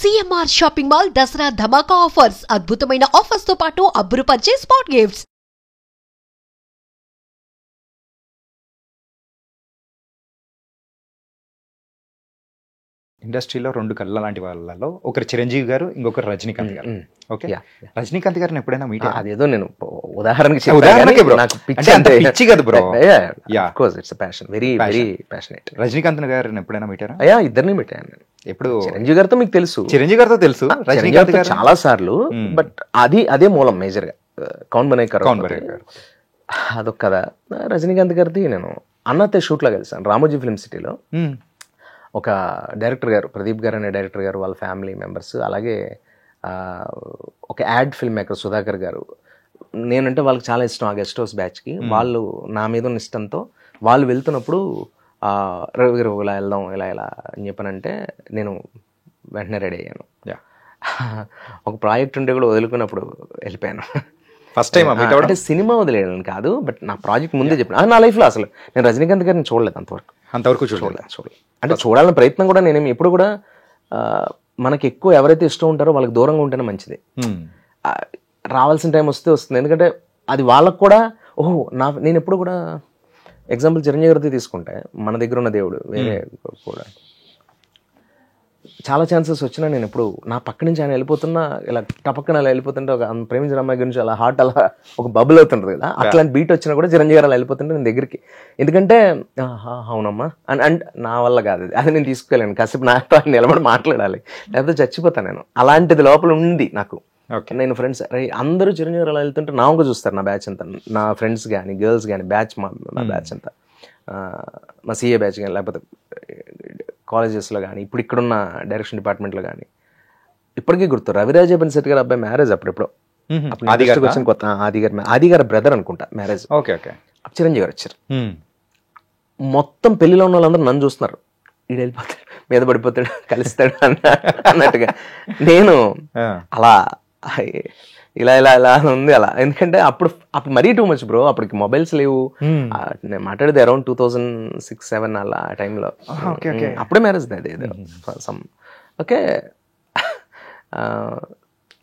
CMR shopping mall Dasara ధమాకా offers. అద్భుతమైన offers తో పాటు అబ్బురుపరిచే స్పాట్ గిఫ్ట్స్. ఇండస్ట్రీలో రెండు కళ్ళ లాంటి వాళ్ళలో ఒకరు చిరంజీవి గారు, ఇంకొకరు రజనీకాంత్ గారు. ఓకే, రజనీకాంత్ గారిని ఎప్పుడైనా మీట్ అదేదో నేను ఉదాహరణకి పిచ్చి కదా bro. Very very passionate. Rajinikanth గారిని ఎప్పుడైనా మీటారా? ఇద్దరిని పెట్టాను నేను. ఎప్పుడు? చిరంజీవి గారితో మీకు తెలుసు, చిరంజీవి గారితో తెలుసు, రజనీకాంత్ గారు చాలా సార్లు. బట్ అదే మూలం మేజర్ గా కౌన్ బనే గారు అదొక కదా. రజనీకాంత్ గారిది నేను అన్నతే షూట్ లో కలిసాను రామోజీ ఫిల్మ్ సిటీలో. ఒక డైరెక్టర్ గారు, ప్రదీప్ గారు అనే డైరెక్టర్ గారు, వాళ్ళ ఫ్యామిలీ మెంబర్స్, అలాగే ఒక యాడ్ ఫిల్మ్ మేకర్ సుధాకర్ గారు. నేనంటే వాళ్ళకి చాలా ఇష్టం ఆ గెస్ట్ హౌస్ బ్యాచ్కి. వాళ్ళు నా మీద ఉన్న ఇష్టంతో వాళ్ళు వెళ్తున్నప్పుడు రవి గారు ఇలా వెళ్దాం ఇలా అని చెప్పానంటే నేను వెంటనే రెడీ అయ్యాను. ఒక ప్రాజెక్ట్ ఉంటే కూడా వదులుకున్నప్పుడు వెళ్ళిపోయాను. ఫస్ట్ టైం అంటే సినిమా వదిలేయడం కాదు, బట్ నా ప్రాజెక్ట్ ముందే చెప్పాను. నా లైఫ్లో అసలు నేను రజనీకాంత్ గారిని చూడలేదు అంతవరకు చూడలేదు. అంటే చూడాలని ప్రయత్నం కూడా నేనేమి ఎప్పుడు కూడా, మనకి ఎక్కువ ఎవరైతే ఇష్టం ఉంటారో వాళ్ళకి దూరంగా ఉంటేనే మంచిది. రావాల్సిన టైం వస్తే వస్తుంది. ఎందుకంటే అది వాళ్ళకు కూడా నేను ఎప్పుడు కూడా ఎగ్జాంపుల్ చిరంజీవి గారితో తీసుకుంటే, మన దగ్గర ఉన్న దేవుడు వేరే కూడా చాలా ఛాన్సెస్ వచ్చినా నేను ఎప్పుడు నా పక్క నుంచి ఆయన వెళ్ళిపోతున్నా, ఇలా టపక్కన అలా వెళ్ళిపోతుంటే ఒక ప్రేమించిన అమ్మాయి గురించి అలా హార్ట్ అలా ఒక బబుల్ అవుతుంటుంది కదా, అట్లాంటి బీట్ వచ్చినా కూడా చిరంజీవి గారు అలా వెళ్ళిపోతుంటే నేను దగ్గరికి. ఎందుకంటే అవునమ్మా అండ్ నా వల్ల కాదు అది నేను తీసుకెళ్ళాను. కాసేపు నాతో నిలబడి మాట్లాడాలి, లేకపోతే చచ్చిపోతాను నేను. అలాంటిది లోపల ఉంది నాకు. నేను ఫ్రెండ్స్ అందరూ చిరంజీవి గారు అలా వెళ్తుంటే నా వంక చూస్తారు. నా బ్యాచ్ అంతా, నా ఫ్రెండ్స్ కానీ గర్ల్స్ కానీ బ్యాచ్, మా బ్యాచ్ అంతా, మా సిఏ బ్యాచ్ కానీ, లేకపోతే కాలేజెస్లో కానీ, ఇప్పుడు ఇక్కడున్న డైరెక్షన్ డిపార్ట్మెంట్లో కానీ. ఇప్పటికీ గుర్తు రవిరాజ బెన్సెట్ గారు అబ్బాయి మ్యారేజ్ అప్పుడెప్పుడు వచ్చిన కొత్త ఆది గారి బ్రదర్ అనుకుంటా మ్యారేజ్. చిరంజీవి గారు వచ్చారు. మొత్తం పెళ్లిలో ఉన్న వాళ్ళందరూ నన్ను చూస్తున్నారు, ఈడు వెళ్ళిపోతాడు, మీద పడిపోతాడు, కలుస్తాడు అన్నట్టుగా. నేను అలా ఇలా ఇలా ఇలా ఉంది అలా. ఎందుకంటే అప్పుడు మరీ టూ మచ్ బ్రో. అప్పటికి మొబైల్స్ లేవు. నేను మాట్లాడేది అరౌండ్ 2006-07 అలా ఆ టైంలో. అప్పుడే మ్యారేజ్ అది సమ్. ఓకే,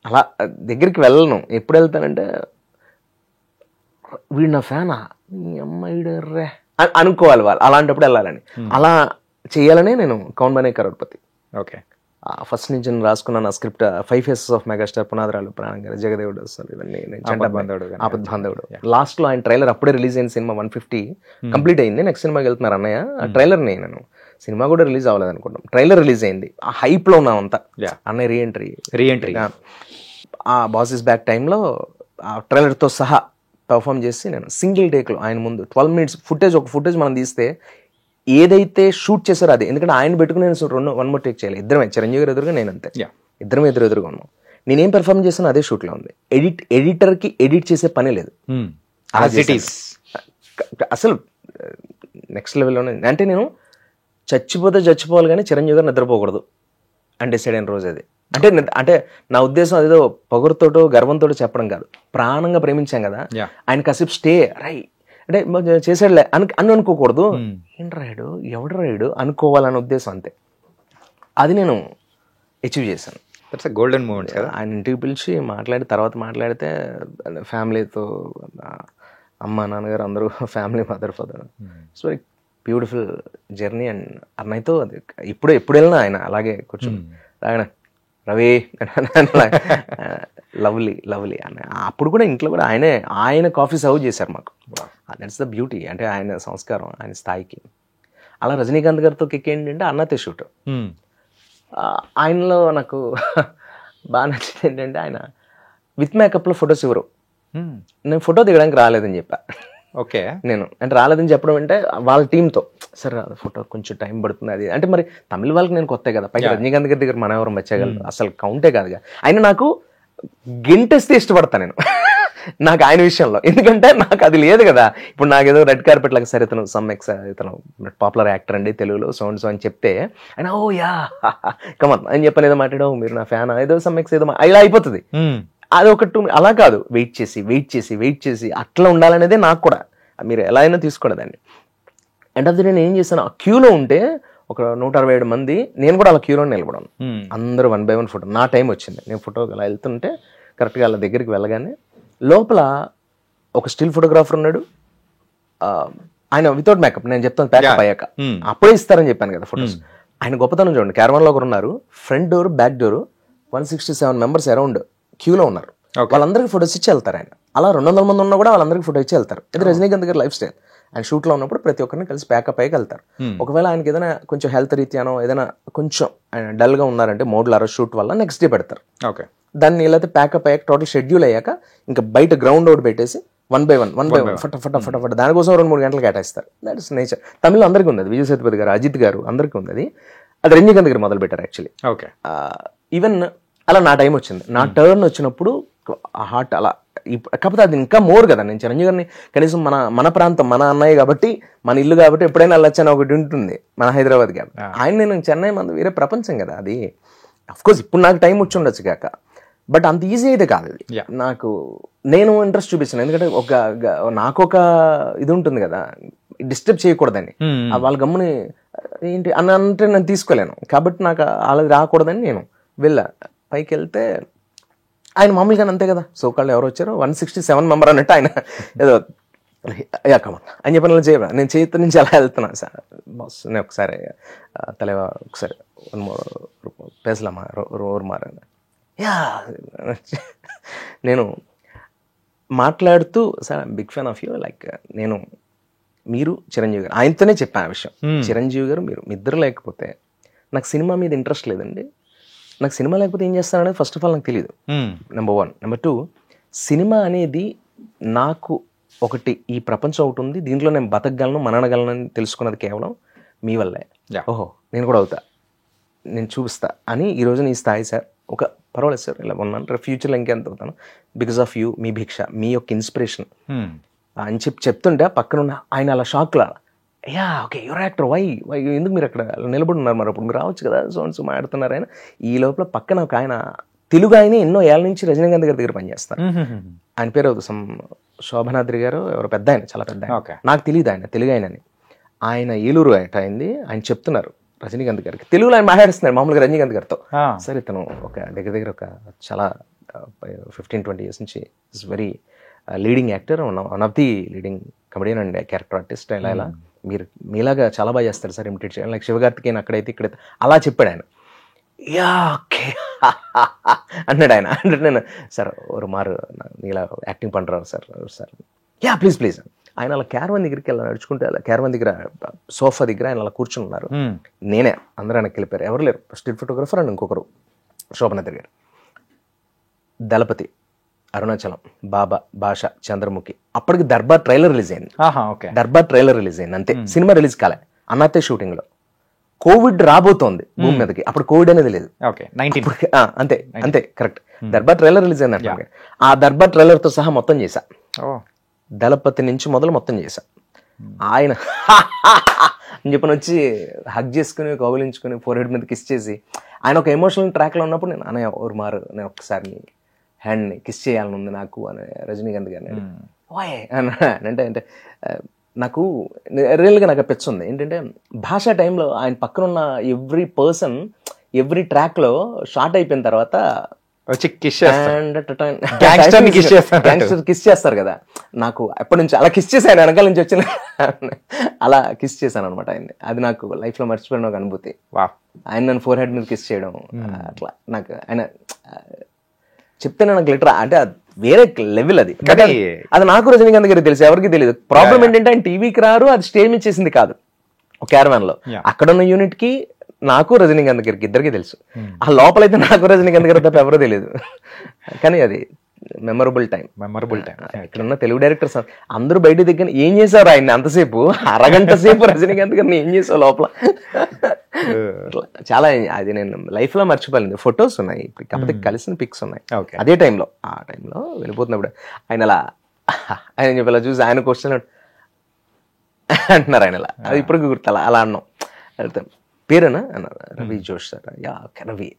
అలా దగ్గరికి వెళ్ళను. ఎప్పుడు వెళ్తానంటే వీడు నా ఫ్యానా, అమ్మాయి రే అనుకోవాలి వాళ్ళు. అలాంటప్పుడు వెళ్ళాలని, అలా చేయాలనే నేను కౌన్ బనే కరోడ్పతి. ఓకే, ఫస్ట్ నుంచి నేను రాసుకున్న నా స్క్రిప్ట్ 5 ఫేసెస్ ఆఫ్ మెగాస్టార్, పునాదరాలు, ప్రాణం గారు, జగదేవుడు, ఇవన్నీ ఆపద్ బాంధవుడు. లాస్ట్ లో ఆయన ట్రైలర్ అప్పుడే రిలీజ్ అయిన సినిమా 150 కంప్లీట్ అయింది. నెక్స్ట్ సినిమాకి వెళ్తున్నారు అన్నయ్య. ఆ ట్రైలర్ నేను సినిమా కూడా రిలీజ్ అవ్వలేదు అనుకుంటాం, ట్రైలర్ రిలీజ్ అయింది. ఆ హైప్ లో ఉన్నాం అంతా. అన్నయ్య రీఎంట్రీ ఆ బాస్ ఇస్ బ్యాక్ టైంలో ఆ ట్రైలర్ తో సహా పర్ఫామ్ చేసి నేను సింగిల్ టేక్ లో ఆయన ముందు 12 minutes ఫుటేజ్ మనం తీస్తే ఏదైతే షూట్ చేశారో అది. ఎందుకంటే ఆయన పెట్టుకుని నేను 1 more టేక్ చేయాలి. ఇద్దరమే, చిరంజీవి గారు ఎదురుగా నేను అంతే, ఇద్దరం ఎదురుగా ఉన్నాం. నేనేం పెర్ఫార్మ్ చేశాను అదే షూట్లో ఉంది. ఎడిటర్కి ఎడిట్ చేసే పని లేదు. అసలు నెక్స్ట్ లెవెల్లోనే. అంటే నేను చచ్చిపోవాలి కానీ చిరంజీవి గారు నిద్రపోకూడదు అని డిసైడ్ అయిన రోజు అది. అంటే నా ఉద్దేశం అదేదో పొగరుతోటో గర్వంతో చెప్పడం కాదు, ప్రాణంగా ప్రేమించాం కదా ఆయన. కాసేపు స్టే అంటే చేసాడులే అని అనుకోకూడదు. ఏంటి రాయుడు, ఎవడు రాయుడు అనుకోవాలనే ఉద్దేశం అంతే. అది నేను అచీవ్ చేశాను. గోల్డెన్ మూమెంట్ కదా. ఆయన ఇంటికి పిలిచి మాట్లాడితే ఫ్యామిలీతో, అమ్మ నాన్నగారు అందరూ, family, mother father. It's very beautiful journey. And అన్నయ్యతో అది ఎప్పుడు వెళ్ళినా ఆయన అలాగే కూర్చొని ఆయన రవి లవ్లీ అన్న. అప్పుడు కూడా ఇంట్లో కూడా ఆయన కాఫీ సర్వ్ చేశారు మాకు. That's the beauty. అంటే ఆయన సంస్కారం, ఆయన స్థాయికి. అలా రజనీకాంత్ గారితో కిక్ ఏంటంటే అన్నతే షూట్. ఆయనలో నాకు బాగా నచ్చింది ఏంటంటే ఆయన విత్ మేకప్లో ఫొటోస్ ఇవ్వరు. నేను ఫోటో దిగడానికి రాలేదని చెప్పా. ఓకే, నేను అంటే రాలేదని చెప్పడం అంటే వాళ్ళ టీంతో సరే ఫోటో కొంచెం టైం పడుతుంది అది. అంటే మరి తమిళ వాళ్ళకి నేను కొత్త కదా, పైగా రజనీకాంత్ గారి దగ్గర మనం ఎవరు వచ్చేయగలరు, అసలు కౌంటే కాదుగా. ఆయన నాకు గెంటేస్తే ఇష్టపడతా నేను నాకు ఆయన విషయంలో. ఎందుకంటే నాకు అది లేదు కదా. ఇప్పుడు నాకు ఏదో రెడ్ కార్పెట్ లాగా సరే ఇతను పాపులర్ యాక్టర్ అండి తెలుగులో సో అని చెప్తే ఆయన ఓ యా కమన్ అని చెప్పని ఏదో మాట్లాడో మీరు నా ఫ్యాన్ ఏదో సమ్మెక్స్ ఏదో ఇలా అయిపోతుంది. అది ఒకటి అలా కాదు, వెయిట్ చేసి అట్లా ఉండాలనేదే నాకు కూడా. మీరు ఎలా అయినా తీసుకోండి దాన్ని. అండ్ అది నేను ఏం చేశాను, ఆ క్యూలో ఉంటే ఒక 167 మంది, నేను కూడా అలా క్యూలో నిలబడాను. అందరూ 1 by 1 ఫోటో. నా టైం వచ్చింది, నేను ఫోటో అలా వెళ్తుంటే కరెక్ట్గా వాళ్ళ దగ్గరికి వెళ్ళగానే లోపల ఒక స్టిల్ ఫోటోగ్రాఫర్ ఉన్నాడు. ఆయన వితౌట్ మేకప్, నేను చెప్తాను ప్యాకప్ అయ్యాక అప్పుడే ఇస్తారని చెప్పాను కదా ఫొటోస్. ఆయన గొప్పతనం చూడండి, క్యారవాన్లో ఒకరు ఉన్నారు, front door back door 167 members around క్యూలో ఉన్నారు. వాళ్ళందరికీ ఫోటోస్ ఇచ్చి వెళ్తారు ఆయన. అలా 200 మంది ఉన్నా కూడా వాళ్ళందరికీ ఫోటో ఇచ్చి వెళ్తారు. ఇది రజనీకాంత్ గారి లైఫ్ స్టైల్. ఆయన షూట్లో ఉన్నప్పుడు ప్రతి ఒక్కరిని కలిసి ప్యాకప్ అయ్యి వెళ్తారు. ఒకవేళ ఆయనకి ఏదైనా కొంచెం హెల్త్ రీత్యానో ఏదైనా కొంచెం ఆయన డల్గా ఉన్నారంటే మోడ్లో షూట్ వల్ల నెక్స్ట్ డే పెడతారు. దాన్ని ఇలా ప్యాకప్ అయ్యాక టోటల్ షెడ్యూల్ అయ్యాక ఇంకా బయట గ్రౌండ్ అవుట్ పెట్టేసి 1 by 1 ఫట దానికోసం 2-3 గంటలు కేటాయిస్తారు. That is nature. తమిళ అందరికీ ఉంది అది, విజయ్ సేతుపతి గారు, అజిత్ గారు అందరికీ ఉంది అది. అది రజనీకాంత్ గారు మొదలు పెట్టారు యాక్చువల్లీ. ఈవెన్ అలా నా టైం వచ్చింది, నా టర్న్ వచ్చినప్పుడు హార్ట్ అలా. కాకపోతే అది ఇంకా మోర్ కదా, నేను చిరంజీవి గారిని కనీసం మన ప్రాంతం, మన అన్నయ్య కాబట్టి, మన ఇల్లు కాబట్టి ఎప్పుడైనా వెళ్ళొచ్చని ఒకటి ఉంటుంది, మన హైదరాబాద్ కాబట్టి. ఆయన నేను చెన్నై మంది వేరే ప్రపంచం కదా అది. అఫ్కోర్స్ ఇప్పుడు నాకు టైం వచ్చి ఉండొచ్చు కాక, బట్ అంత ఈజీ అయితే కాదు అది. నాకు నేను ఇంట్రెస్ట్ చూపించాను, ఎందుకంటే నాకు ఒక ఇది ఉంటుంది కదా, డిస్టర్బ్ చేయకూడదని. వాళ్ళ గమ్ముని ఏంటి అని అంటే నేను తీసుకోలేను, కాబట్టి నాకు వాళ్ళది రాకూడదని నేను వెళ్ళా. పైకి వెళ్తే ఆయన మామూలుగా అంతే కదా, సోకాళ్ళు ఎవరు వచ్చారో 167 మెంబర్ అన్నట్టు ఆయన ఏదో కమన్ అని చెప్పిన చేయబడ. నేను చేతి నుంచి అలా వెళ్తున్నాను సార్, బాస్ నేను ఒకసారి తలేవా ఒకసారి పేసలమ్మా రోర్ మారని యా నేను మాట్లాడుతూ sir big fan of you, like నేను మీరు చిరంజీవి గారు, ఆయనతోనే చెప్పాను ఆ విషయం. చిరంజీవి గారు మీరు మీ ఇద్దరు లేకపోతే నాకు సినిమా మీద ఇంట్రెస్ట్ లేదండి, నాకు సినిమా లేకపోతే ఏం చేస్తాననేది ఫస్ట్ ఆఫ్ ఆల్ నాకు తెలియదు, నెంబర్ 1. నెంబర్ 2, సినిమా అనేది నాకు ఒకటి, ఈ ప్రపంచం ఒకటి ఉంది, దీంట్లో నేను బతకగలను మనగలను అని తెలుసుకున్నది కేవలం మీ వల్లే. ఓహో నేను కూడా అవుతా, నేను చూపిస్తా అని ఈరోజు నీ స్థాయి సార్. ఒక పర్వాలేదు సార్ ఇలా ఉన్నాను, ఫ్యూచర్లో ఇంకెంత అవుతాను, బికాస్ ఆఫ్ యూ, మీ భిక్ష, మీ యొక్క ఇన్స్పిరేషన్ అని చెప్తుంటే పక్కన ఆయన అలా షాక్లా, yeah okay your actor, why ఎందుకు మీరు అక్కడ నిలబడి ఉన్నారు, మరి అప్పుడు మీరు రావచ్చు కదా, సోన్స్ మాట్లాడుతున్నారు ఆయన. ఈ లోపల పక్కన ఒక ఆయన తెలుగు ఆయన ఎన్నో ఏళ్ళ నుంచి రజనీకాంత్ గారి దగ్గర పనిచేస్తారు. ఆయన పేరు శోభనాద్రి గారు, ఎవరు పెద్ద ఆయన, చాలా పెద్ద ఆయన, నాకు తెలియదు ఆయన తెలుగు ఆయనని. ఆయన ఏలూరు అయింది. ఆయన చెప్తున్నారు రజనీకాంత్ గారికి, తెలుగులో ఆయన మాట్లాడుస్తున్నారు మామూలుగా రజనీకాంత్ గారితో. సరే ఇతను ఒక దగ్గర ఒక చాలా 15-20 years నుంచి is very leading actor, one of the leading comedian and character artist. ఇలా మీరు మీలాగా చాలా బాగా చేస్తారు సార్ ఇమిటేట్ చేయాలి, లైక్ శివకార్తికేయన్ అక్కడైతే ఇక్కడైతే అలా చెప్పాడు ఆయన. యా ఓకే అన్నాడు ఆయన. అంటే నేను సార్ ఒక మారు ఇలా యాక్టింగ్ పండురారు sir sir yeah please please. ఆయన అలా క్యారవాన్ దగ్గరికి వెళ్ళి నడుచుకుంటే, అలా క్యారవాన్ దగ్గర సోఫా దగ్గర ఆయన అలా కూర్చుని ఉన్నారు. నేనే, అందరూ ఆయనకి వెళ్ళిపోయారు, ఎవరు లేరు, స్టిల్ ఫోటోగ్రఫర్ అండ్ ఇంకొకరు శోభనాద్రి గారు, దళపతి, అరుణాచలం, బాబా, భాష, చంద్రముఖి. అప్పటికి దర్బార్ ట్రైలర్ రిలీజ్ అయింది. దర్బార్ ట్రైలర్ రిలీజ్ అయింది అంతే, సినిమా రిలీజ్ కాలే. అన్నతే షూటింగ్ లో కోవిడ్ రాబోతోంది భూమి మీదకి, అప్పుడు కోవిడ్ అనేది లేదు. అంతే అంతే కరెక్ట్. దర్బార్ ట్రైలర్ రిలీజ్ అయింది అంటే ఆ దర్బార్ ట్రైలర్ తో సహా మొత్తం చేశా, దళపతి నుంచి మొదలు మొత్తం చేశా. ఆయన అని చెప్పని వచ్చి హగ్ చేసుకుని కౌగిలించుకుని ఫోర్హెడ్ మీద కిస్ చేసి, ఆయన ఒక ఎమోషనల్ ట్రాక్ లో ఉన్నప్పుడు నేను అన్నయ్య ఎవరు మారు, నేను ఒకసారి హ్యాండ్ని కిస్ చేయాలని ఉంది నాకు అని రజనీకాంత్ గారిని. వాయ్ అంటే నాకు రియల్గా నాకు పెచ్చుంది ఏంటంటే, భాషా టైంలో ఆయన పక్కన ఉన్న ఎవ్రీ పర్సన్ ఎవ్రీ ట్రాక్ లో షార్ట్ అయిపోయిన తర్వాత వచ్చి కిస్ చేస్తారు కదా, నాకు ఎప్పటి నుంచి అలా కిస్ చేశాను, వెనకాల నుంచి వచ్చిన అలా కిస్ చేశాను అనమాట ఆయన్ని. అది నాకు లైఫ్ లో మర్చిపోయిన ఒక అనుభూతి. ఆయన నన్ను ఫోర్ హెడ్ మీద కిస్ చేయడం అట్లా నాకు ఆయన చెప్తే నాకు లిటర్ అంటే వేరే లెవెల్ అది. అది నాకు రజనీకాంత్ గారికి తెలుసు, ఎవరికి తెలియదు. ప్రాబ్లం ఏంటంటే ఆయన టీవీకి రారు, అది స్టేజ్ మీద చేసింది కాదు. క్యారవాన్ లో అక్కడున్న యూనిట్ కి నాకు రజనీకాంత్ గారికి ఇద్దరికి తెలుసు. ఆ లోపలైతే నాకు రజనీకాంత్ గారి తప్ప ఎవరో తెలియదు. కానీ అది మెమరబుల్ టైం. ఇక్కడ ఉన్న తెలుగు డైరెక్టర్స్ అందరూ బయట దగ్గర ఏం చేశారు ఆయన్ని అంతసేపు, అరగంట సేపు రజనీకాంత్ గారిని ఏం చేసావు లోపల. చాలా అది నేను లైఫ్ లో మర్చిపోలేదు. ఫొటోస్ ఉన్నాయి ఇప్పుడు, కాకపోతే కలిసిన పిక్స్ ఉన్నాయి. అదే టైంలో ఆ టైంలో వెళ్ళిపోతున్నప్పుడు ఆయన అలా ఆయన చెప్పి అలా చూసి ఆయన క్వశ్చన్ అంటున్నారు ఆయన అలా, అది ఇప్పటికి గుర్తు అలా అన్నాం. పేరేనా అన్నారు, రవి జోష్ sir. Yeah Ravi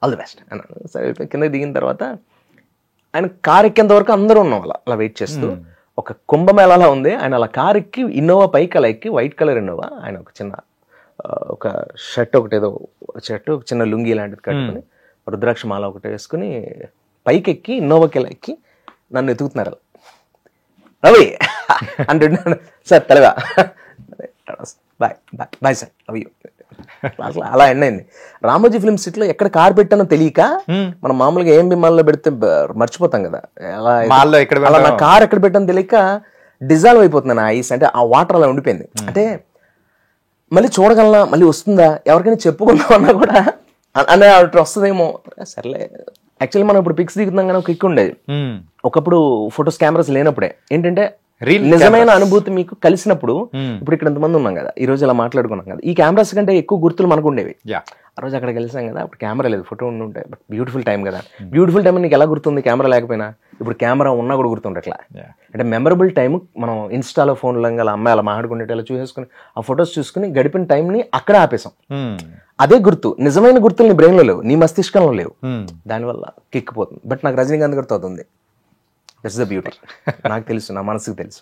all the best అన్నాను. సరే కింద దిగిన తర్వాత ఆయన కార్ ఎక్కేంత వరకు అందరూ ఉన్నాం అలా వెయిట్ చేస్తూ. ఒక కుంభమేళాలా ఉంది. ఆయన అలా కార్ ఎక్కి ఇన్నోవా పైకి అలా ఎక్కి, వైట్ కలర్ ఇన్నోవా, ఆయన ఒక చిన్న ఒక షర్ట్ ఒకటి ఏదో షర్ట్ ఒక చిన్న లుంగి లాంటిది కట్టుకుని రుద్రాక్ష మాల ఒకటి వేసుకుని పైకి ఎక్కి ఇన్నోవాకి ఇలా ఎక్కి నన్ను ఎతుకుతున్నారు రవి అంటున్నాను సార్ తెలగా bye bye bye sir Ravi అలా ఎండ్ అయింది. రామోజీ ఫిల్మ్ సిటీలో ఎక్కడ కార్ పెట్టానో తెలియక మనం మామూలుగా ఏం మాల్లో పెడితే మర్చిపోతాం కదా, అలా నా కార్ ఎక్కడ పెట్టానో తెలియక డిజాల్వ్ అయిపోతుంది నా ఐస్, అంటే ఆ వాటర్ అలా ఉండిపోయింది. అంటే మళ్ళీ చూడగలనా, మళ్ళీ వస్తుందా, ఎవరికైనా చెప్పుకుందాం అన్నా కూడా అనే వస్తుందేమో, సర్లే. యాక్చువల్లీ మనం ఇప్పుడు పిక్స్ దిగుతున్నాం కానీ ఒక కిక్ ఉండేది ఒకప్పుడు ఫొటోస్ కెమెరాస్ లేనప్పుడే. ఏంటంటే నిజమైన అనుభూతి మీకు కలిసినప్పుడు, ఇప్పుడు ఇక్కడ ఎంతమంది ఉన్నాం కదా, ఈ రోజు ఇలా మాట్లాడుకున్నాం కదా, ఈ కెమెరాస్ కంటే ఎక్కువ గుర్తులు మనకు ఉండేవి. ఆ రోజు అక్కడ కలిసాం కదా, అప్పుడు కెమెరా లేదు, ఫోటో ఉంటే బట్ బ్యూటిఫుల్ టైం కదా. బ్యూటిఫుల్ టైం నీకు ఎలా గుర్తుంది కెమెరా లేకపోయినా? ఇప్పుడు కెమెరా ఉన్నా కూడా గుర్తుండట్లా. అంటే మెమరబుల్ టైం మనం ఇన్స్టాలో ఫోన్లో అలా అమ్మాయి అలా మాట్లాడుకునేట అలా చూసేసుకుని ఆ ఫొటోస్ చూసుకుని గడిపిన టైంని అక్కడే ఆపేసాం. అదే గుర్తు, నిజమైన గుర్తులు నీ బ్రెయిన్లో లేవు, నీ మస్తిష్కంలో లేవు, దానివల్ల కిక్కిపోతుంది. బట్ నాకు రజనీకాంత్ గారితో అవుతుంది. That's the beauty. నాకు తెలుసు, నా మనసుకు తెలుసు.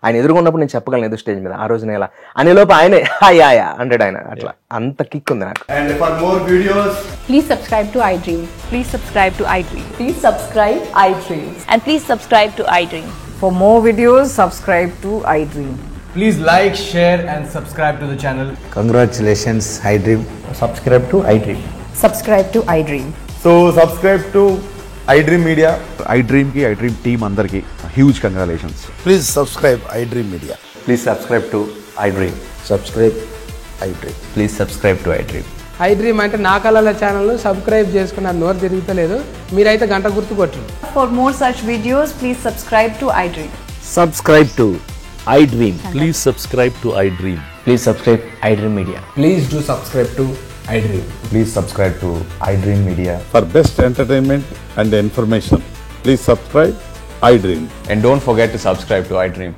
ఆయన ఎదుర్కొన్నప్పుడు నేను చెప్పగలను ఏదో స్టేజ్ మీద, ఆ రోజు నేను ఎలా అనేలోపు ఆయనే హాయ్ అంటాడు ఆయన, అట్లా అంత కిక్ ఉంది నాకు. And for more videos, please subscribe to iDream. Please subscribe to iDream. Please subscribe iDream. And please subscribe to iDream. For more videos, subscribe to iDream. please like, share and subscribe to the channel. Congratulations, iDream. Subscribe to iDream. Subscribe to iDream. So subscribe to iDream Media. iDream ki iDream team andarki huge congratulations. Please subscribe iDream Media. Please subscribe to iDream. Subscribe iDream. Please subscribe to iDream. iDream అంటే నా కళల channel subscribe చేసుకున్న నోరు తిరుగుతలేదు, మీరైతే గంట గుర్తు కొట్టండి. For more such videos, please subscribe to iDream. Subscribe to iDream. Please subscribe to iDream. Please subscribe iDream Media. Please do subscribe to iDream. Please subscribe to iDream Media. For best entertainment and information, please subscribe iDream. And don't forget to subscribe to iDream.